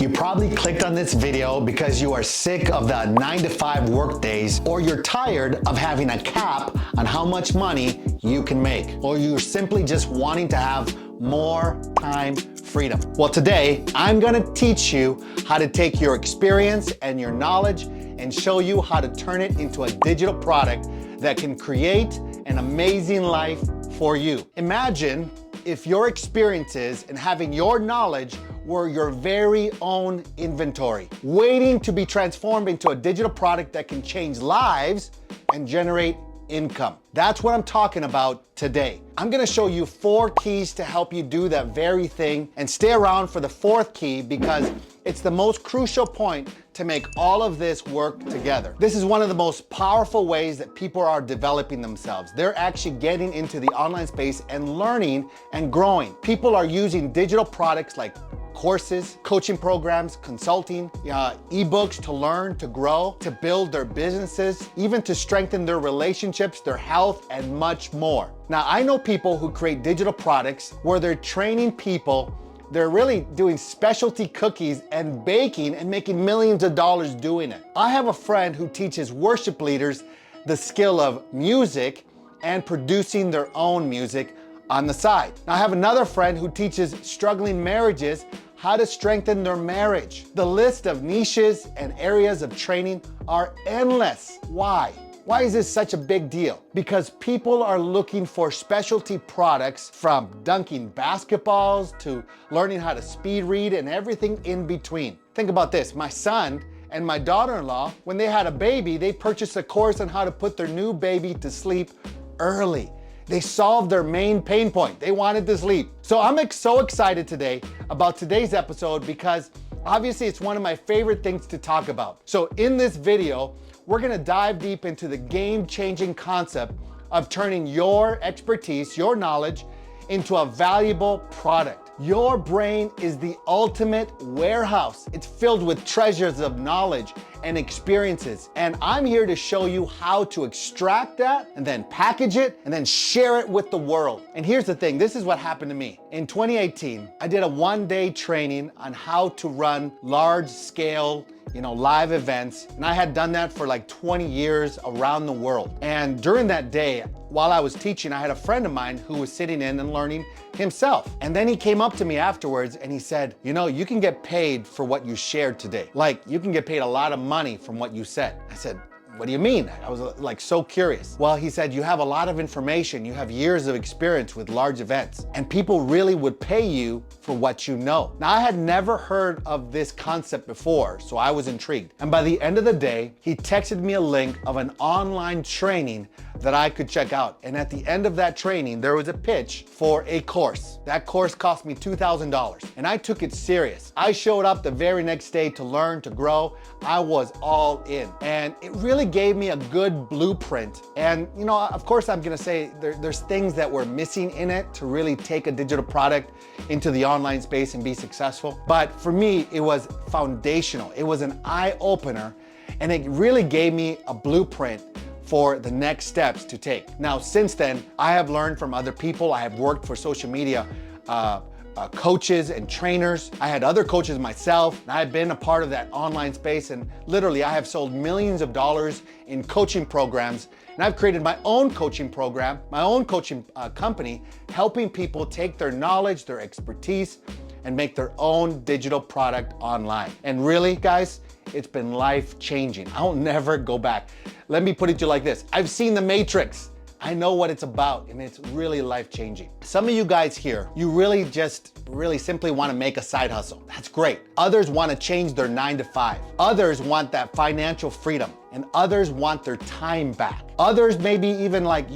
You probably clicked on this video because you are sick of the 9-to-5 work days, or you're tired of having a cap on how much money you can make, or you're simply just wanting to have more time freedom. Well, today I'm gonna teach you how to take your experience and your knowledge and show you how to turn it into a digital product that can create an amazing life for you. Imagine if your experiences and having your knowledge were your very own inventory, waiting to be transformed into a digital product that can change lives and generate income. That's what I'm talking about today. I'm gonna show you 4 keys to help you do that very thing, and stay around for the 4th key because it's the most crucial point to make all of this work together. This is one of the most powerful ways that people are developing themselves. They're actually getting into the online space and learning and growing. People are using digital products like courses, coaching programs, consulting, ebooks to learn, to grow, to build their businesses, even to strengthen their relationships, their health, and much more. Now, I know people who create digital products where they're training people. They're really doing specialty cookies and baking and making millions of dollars doing it. I have a friend who teaches worship leaders the skill of music and producing their own music on the side. Now, I have another friend who teaches struggling marriages how to strengthen their marriage. The list of niches and areas of training are endless. Why? Why is this such a big deal? Because people are looking for specialty products, from dunking basketballs to learning how to speed read and everything in between. Think about this. My son and my daughter-in-law, when they had a baby, they purchased a course on how to put their new baby to sleep early. They solved their main pain point. They wanted to sleep. So I'm so excited today about today's episode because obviously it's one of my favorite things to talk about. So in this video, we're gonna dive deep into the game-changing concept of turning your expertise, your knowledge, into a valuable product. Your brain is the ultimate warehouse. It's filled with treasures of knowledge and experiences. And I'm here to show you how to extract that and then package it and then share it with the world. And here's the thing, this is what happened to me. In 2018, I did a 1-day training on how to run large scale, live events. And I had done that for like 20 years around the world. And during that day, while I was teaching, I had a friend of mine who was sitting in and learning himself. And then he came up to me afterwards and he said, you can get paid for what you shared today. Like, you can get paid a lot of money from what you said. I said, what do you mean? I was like so curious. Well, he said, you have a lot of information. You have years of experience with large events, and people really would pay you for what you know. Now, I had never heard of this concept before, so I was intrigued. And by the end of the day, he texted me a link of an online training that I could check out. And at the end of that training, there was a pitch for a course. That course cost me $2,000, and I took it serious. I showed up the very next day to learn, to grow. I was all in, and it really gave me a good blueprint. And of course, I'm gonna say there's things that were missing in it to really take a digital product into the online space and be successful. But for me, it was foundational. It was an eye opener, and it really gave me a blueprint for the next steps to take. Now, since then, I have learned from other people. I have worked for social media coaches and trainers. I had other coaches myself, and I've been a part of that online space, and literally I have sold millions of dollars in coaching programs, and I've created my own coaching program, my own coaching company, helping people take their knowledge, their expertise, and make their own digital product online. And really, guys, it's been life-changing. I'll never go back. Let me put it to you like this. I've seen The Matrix. I know what it's about, and it's really life-changing. Some of you guys here, you really simply want to make a side hustle. That's great. Others want to change their 9-to-5. Others want that financial freedom, and others want their time back. Others maybe even like,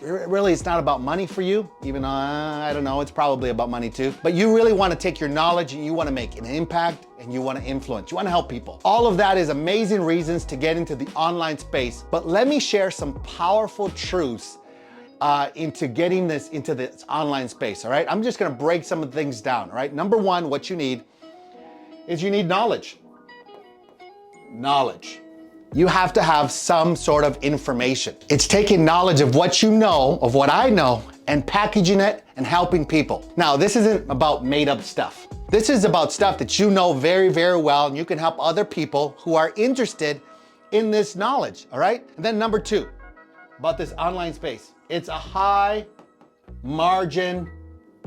really it's not about money for you, even though, I don't know, it's probably about money too. But you really want to take your knowledge and you want to make an impact, and you want to influence, you want to help people. All of that is amazing reasons to get into the online space. But let me share some powerful truths into getting this into this online space, all right? I'm just gonna break some of the things down, all right? Number one, what you need is you need knowledge. Knowledge. You have to have some sort of information. It's taking knowledge of what you know, of what I know, and packaging it and helping people. Now, this isn't about made up stuff. This is about stuff that you know very, very well, and you can help other people who are interested in this knowledge, all right? And then number 2, about this online space. It's a high margin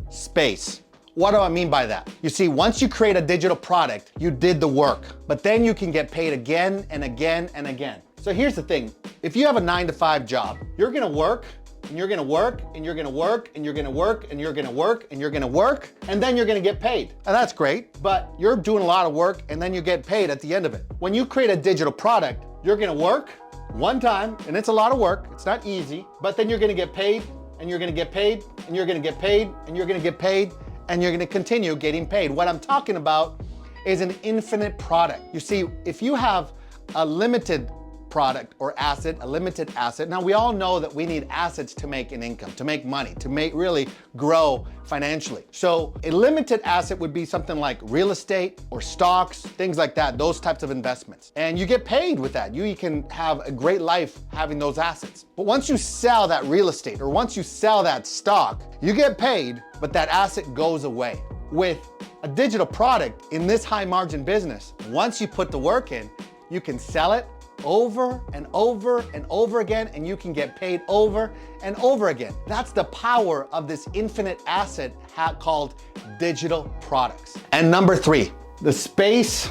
space. What do I mean by that? You see, once you create a digital product, you did the work, but then you can get paid again and again and again. So here's the thing. If you have a 9-to-5 job, you're gonna work, and you're gonna work, and you're gonna work, and you're gonna work, and you're gonna work, and you're gonna work, and then you're gonna get paid. And that's great, but you're doing a lot of work, and then you get paid at the end of it. When you create a digital product, you're gonna work one time, and it's a lot of work, it's not easy, but then you're gonna get paid, and you're gonna get paid, and you're gonna get paid, and you're gonna get paid, and you're gonna continue getting paid. What I'm talking about is an infinite product. You see, if you have a limited product or asset, a limited asset. Now we all know that we need assets to make an income, to make money, to really grow financially. So a limited asset would be something like real estate or stocks, things like that, those types of investments. And you get paid with that. You can have a great life having those assets. But once you sell that real estate or once you sell that stock, you get paid, but that asset goes away. With a digital product in this high margin business, once you put the work in, you can sell it over and over and over again, and you can get paid over and over again. That's the power of this infinite asset called digital products. And number 3, the space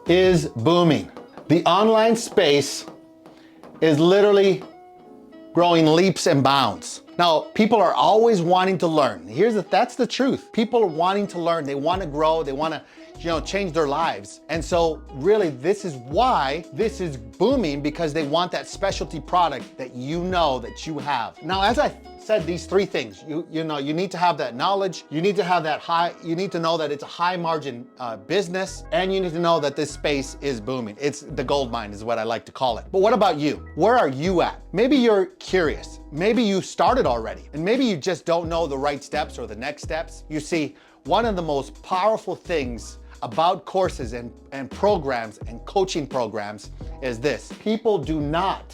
is booming. The online space is literally growing leaps and bounds. Now, people are always wanting to learn. That's the truth. People are wanting to learn. They want to grow. They want to change their lives. And so really this is why this is booming, because they want that specialty product that you have. Now, as I said, these 3 things, you need to have that knowledge, you need to have that you need to know that it's a high margin business, and you need to know that this space is booming. It's the gold mine is what I like to call it. But what about you? Where are you at? Maybe you're curious. Maybe you started already, and maybe you just don't know the right steps or the next steps. You see, one of the most powerful things about courses and programs and coaching programs is this. People do not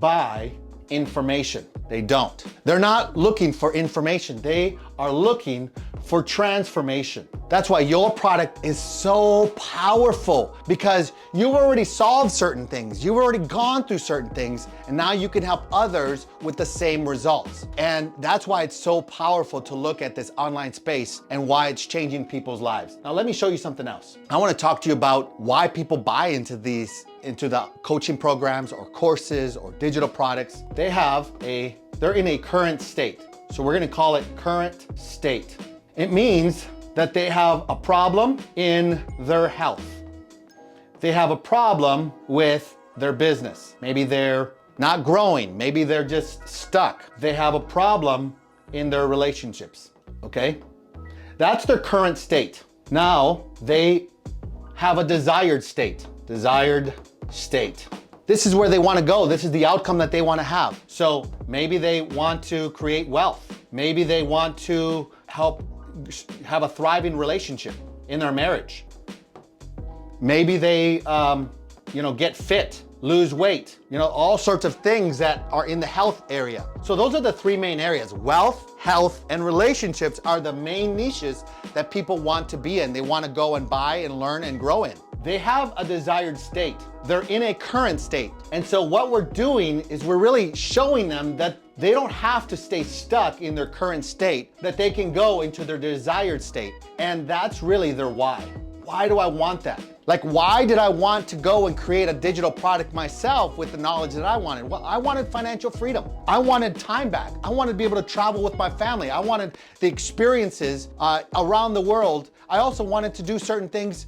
buy information. They don't. They're not looking for information. They are looking for transformation. That's why your product is so powerful, because you've already solved certain things. You've already gone through certain things, and now you can help others with the same results. And that's why it's so powerful to look at this online space and why it's changing people's lives. Now, let me show you something else. I want to talk to you about why people buy into the coaching programs or courses or digital products. They're in a current state. So we're going to call it current state. It means that they have a problem in their health. They have a problem with their business. Maybe they're not growing. Maybe they're just stuck. They have a problem in their relationships, okay? That's their current state. Now they have a desired state. Desired state. This is where they want to go. This is the outcome that they want to have. So maybe they want to create wealth. Maybe they want to help have a thriving relationship in their marriage. Maybe they, get fit, lose weight, all sorts of things that are in the health area. So those are the 3 main areas. Wealth, health, and relationships are the main niches that people want to be in. They want to go and buy and learn and grow in. They have a desired state. They're in a current state. And so what we're doing is we're really showing them that they don't have to stay stuck in their current state, that they can go into their desired state. And that's really their why. Why do I want that? Like, why did I want to go and create a digital product myself with the knowledge that I wanted? Well, I wanted financial freedom. I wanted time back. I wanted to be able to travel with my family. I wanted the experiences around the world. I also wanted to do certain things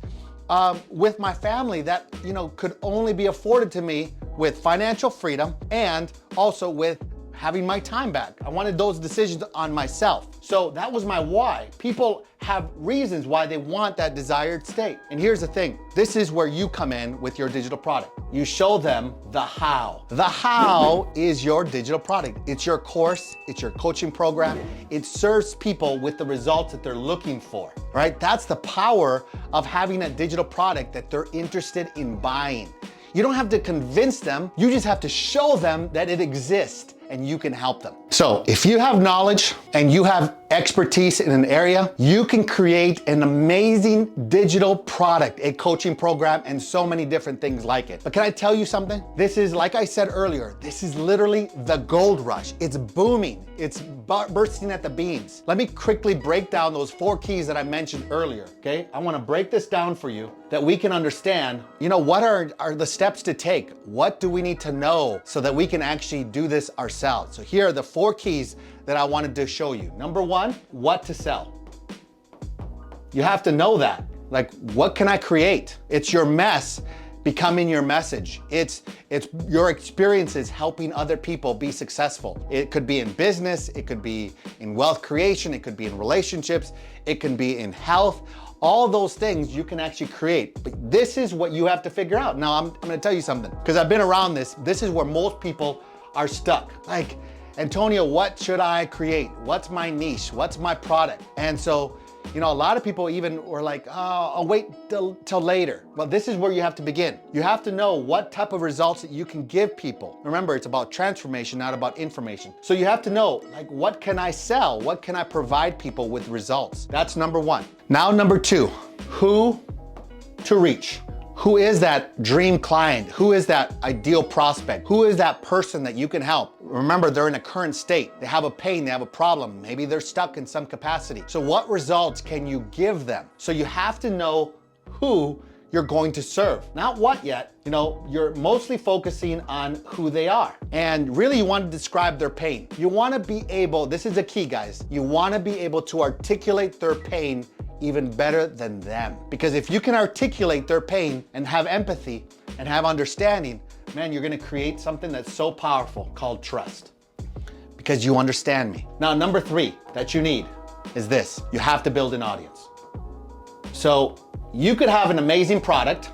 with my family that, could only be afforded to me with financial freedom and also with having my time back. I wanted those decisions on myself. So that was my why. People have reasons why they want that desired state. And here's the thing. This is where you come in with your digital product. You show them the how. The how is your digital product. It's your course, it's your coaching program. It serves people with the results that they're looking for, right? That's the power of having a digital product that they're interested in buying. You don't have to convince them. You just have to show them that it exists and you can help them. So if you have knowledge and you have expertise in an area, you can create an amazing digital product, a coaching program, and so many different things like it. But can I tell you something? This is, like I said earlier, this is literally the gold rush. It's booming. It's bursting at the beams. Let me quickly break down those 4 keys that I mentioned earlier, okay? I wanna break this down for you that we can understand, what are the steps to take? What do we need to know so that we can actually do this ourselves? So here are the 4 keys that I wanted to show you. Number 1, what to sell. You have to know that. Like, what can I create? It's your mess becoming your message. It's your experiences helping other people be successful. It could be in business, it could be in wealth creation, it could be in relationships, it can be in health. All those things you can actually create. But this is what you have to figure out. Now, I'm gonna tell you something, because I've been around this. This is where most people are stuck. Like, Antonio, what should I create? What's my niche? What's my product? And so, a lot of people even were like, oh, I'll wait till later. Well, this is where you have to begin. You have to know what type of results that you can give people. Remember, it's about transformation, not about information. So you have to know, like, what can I sell? What can I provide people with results? That's number 1. Now, number 2, who to reach. Who is that dream client? Who is that ideal prospect? Who is that person that you can help? Remember, they're in a current state. They have a pain, they have a problem. Maybe they're stuck in some capacity. So what results can you give them? So you have to know who you're going to serve. Not what yet. You're mostly focusing on who they are. And really, you want to describe their pain. You want to be able, this is the key, guys. You want to be able to articulate their pain even better than them. Because if you can articulate their pain and have empathy and have understanding, man, you're gonna create something that's so powerful called trust. Because you understand me. Now, number 3 that you need is this. You have to build an audience. So you could have an amazing product.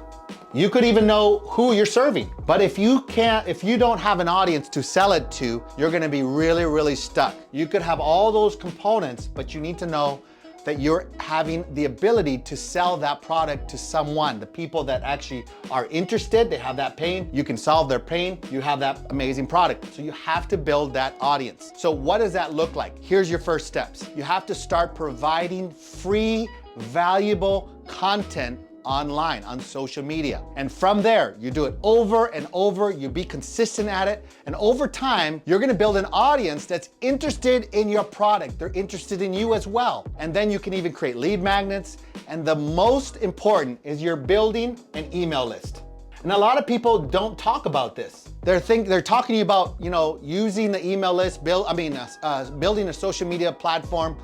You could even know who you're serving. But if you don't have an audience to sell it to, you're gonna be really, really stuck. You could have all those components, but you need to know that you're having the ability to sell that product to someone, the people that actually are interested, they have that pain, you can solve their pain, you have that amazing product. So you have to build that audience. So what does that look like? Here's your first steps. You have to start providing free, valuable content online, on social media. And from there, you do it over and over, you be consistent at it, and over time, you're gonna build an audience that's interested in your product. They're interested in you as well. And then you can even create lead magnets. And the most important is you're building an email list. And a lot of people don't talk about this. They're talking to you about, using the email list, building a social media platform,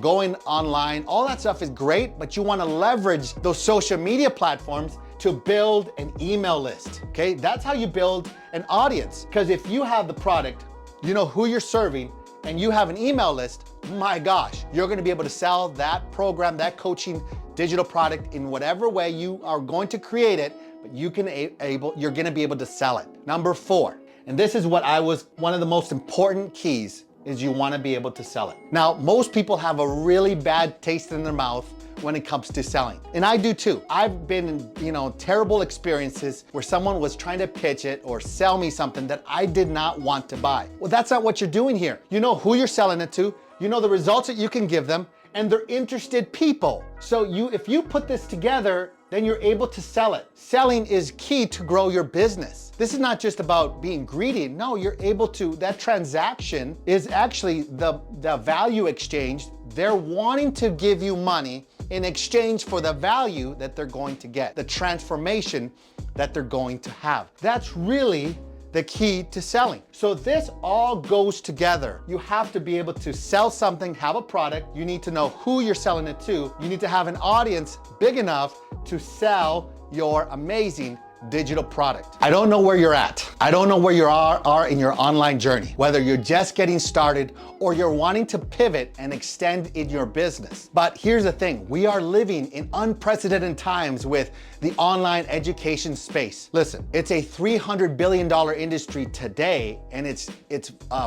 going online. All that stuff is great, but you wanna leverage those social media platforms to build an email list, okay? That's how you build an audience. Because if you have the product, you know who you're serving, and you have an email list, my gosh, you're gonna be able to sell that program, that coaching digital product in whatever way you are going to create it, but you're gonna be able to sell it. Number 4, and this is one of the most important keys, is you wanna be able to sell it. Now, most people have a really bad taste in their mouth when it comes to selling. And I do too. I've been in, terrible experiences where someone was trying to pitch it or sell me something that I did not want to buy. Well, that's not what you're doing here. You know who you're selling it to, you know the results that you can give them, and they're interested people. So if you put this together, then you're able to sell it. Selling is key to grow your business. This is not just about being greedy. No, you're able to, that transaction is actually the value exchange. They're wanting to give you money in exchange for the value that they're going to get, the transformation that they're going to have. That's really the key to selling. So this all goes together. You have to be able to sell something, have a product. You need to know who you're selling it to. You need to have an audience big enough to sell your amazing digital product. I don't know where you're at. I don't know where you are in your online journey, whether you're just getting started or you're wanting to pivot and extend in your business. But here's the thing, we are living in unprecedented times with the online education space. Listen, it's a $300 billion industry today, and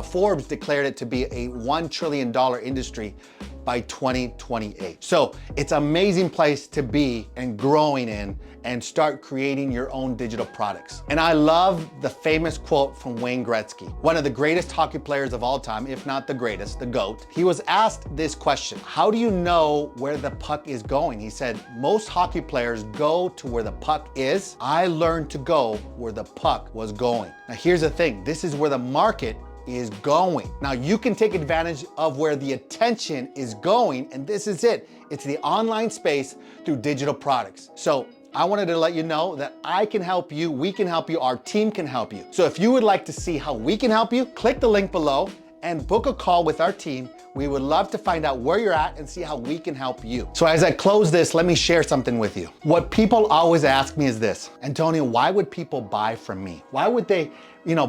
Forbes declared it to be a $1 trillion industry by 2028. So it's an amazing place to be and growing in and start creating your own own digital products. And I love the famous quote from Wayne Gretzky, one of the greatest hockey players of all time, if not the greatest, the GOAT. He was asked this question: how do you know where the puck is going? He said, most hockey players go to where the puck is. I learned to go where the puck was going. Now here's the thing, this is where the market is going. Now you can take advantage of where the attention is going, and this is it. It's the online space through digital products. So I wanted to let you know that I can help you, we can help you, our team can help you. So if you would like to see how we can help you, click the link below and book a call with our team. We would love to find out where you're at and see how we can help you. So as I close this, let me share something with you. What people always ask me is this: Antonio, why would people buy from me? Why would they,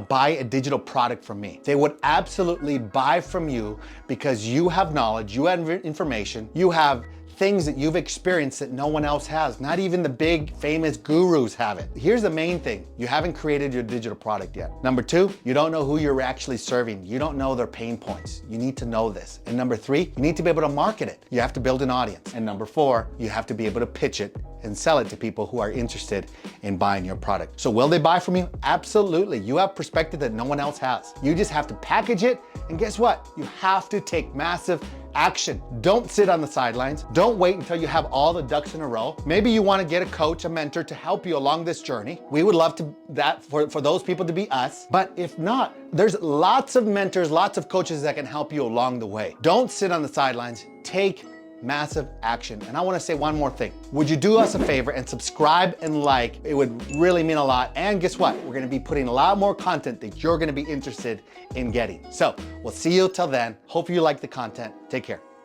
buy a digital product from me? They would absolutely buy from you because you have knowledge, you have information, you have things that you've experienced that no one else has. Not even the big famous gurus have it. Here's the main thing: you haven't created your digital product yet. Number two, you don't know who you're actually serving. You don't know their pain points. You need to know this. And number three, you need to be able to market it. You have to build an audience. And number four, you have to be able to pitch it and sell it to people who are interested in buying your product. So will they buy from you? Absolutely. You have perspective that no one else has. You just have to package it, and guess what? You have to take massive action. Don't sit on the sidelines. Don't wait until you have all the ducks in a row. Maybe you want to get a coach, a mentor to help you along this journey. We would love for those people to be us. But if not, there's lots of mentors, lots of coaches that can help you along the way. Don't sit on the sidelines. Take massive action. And I want to say one more thing. Would you do us a favor and subscribe and like? It would really mean a lot. And guess what? We're going to be putting a lot more content that you're going to be interested in getting. So we'll see you till then. Hope you like the content. Take care.